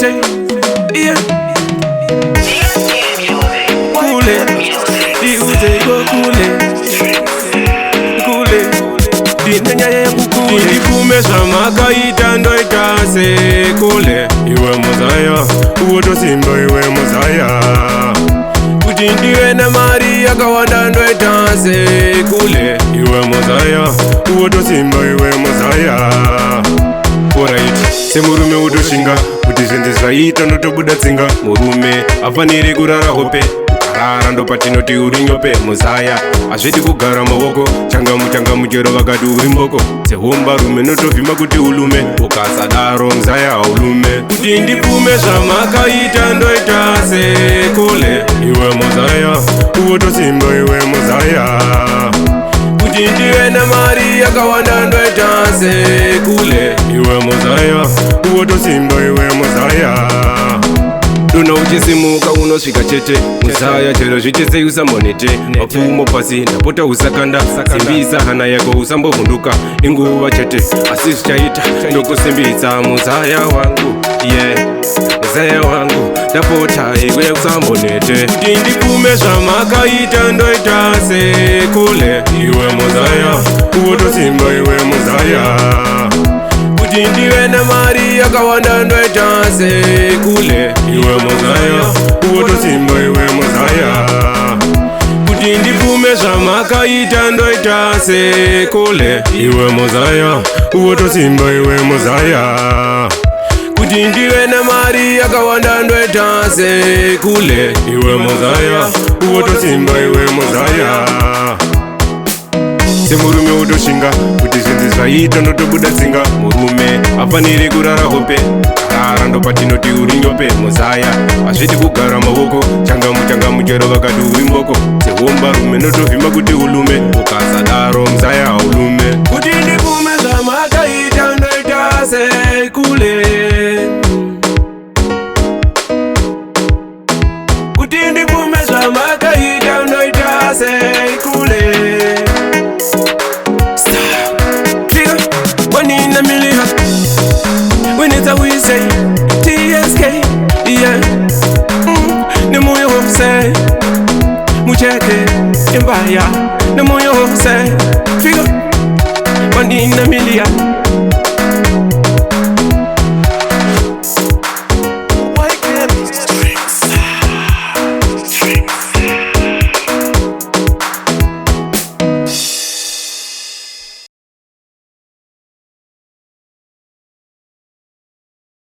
Ndoitasei, yeah. Kule, diuze go kule, kule, dinenya yangu kule. Ndikumesha makaita Ndoitasei kule. Iwe muzaya, uwoto simba iwe muzaya. Kuti ndiwe na mari yakawanda Ndoitasei kule. Iwe muzaya, uwoto simba iwe muzaya. Alright, se murume utoshinga kuti zvinhu zvaita ndotobuda tsinga. Murume afaniri kurara hope, rara ndopatinoti uri nyope. Muzaya hazvidi kugara maoko, changamu chero vakati uri mboko. Sehomba rume notovhima kuti ulume, ukasadaro muzaya haulume. Kuti ndipfume zvamakaita Ndoitasei kule. Iwe muzaya, uwotosimba iwe muzaya. Kuti ndiwe na mari yakawanda Ndoitasei kule. Iwe muzaya, uwotosimba iwe muzaya. Dona uchisimuka unosvika chete, muzaya chero zvichese usambonete. Mapfumo pasi ndapota usakanda, simbisa hana yako usambovhunduka. Inguva chete asi zvichaita ndokusimbisa muzaya wangu, yeah. Muzaya wangu ndapota iwe usambonete. Kuti ndipfume zvamakaita Ndoitasei kule. Iwe muzaya, uwotosimba iwe muzaya. Kuti ndiwe na mari yakawanda Ndoitasei kule. Iwe muzaya, uwotosimba iwe muzaya. Kuti ndipfume zvamakaita Ndoitasei kule. Iwe muzaya, uwotosimba iwe muzaya. Kuti ndiwe na mari yakawanda Ndoitasei kule. Iwe muzaya, uwotosimba iwe muzaya. Se murume utoshinga kuti zvinhu zvaita ndotobuda tsinga. Murume afaniri kurara hope, rara ndopatinoti uri nyope. Muzaya hazvidi kugara maoko, changamu chero vakati uri mboko. Sehomba rume notovhima kuti ulume, ukasadaro muzaya haulume. Kuti ndipfume zvamakaita Ndoitasei kule. Kuti ndipfume zvamakaita Ndoitasei kule. When it's a we say TsK, yeah. Ni moyo say mucheke imbaya.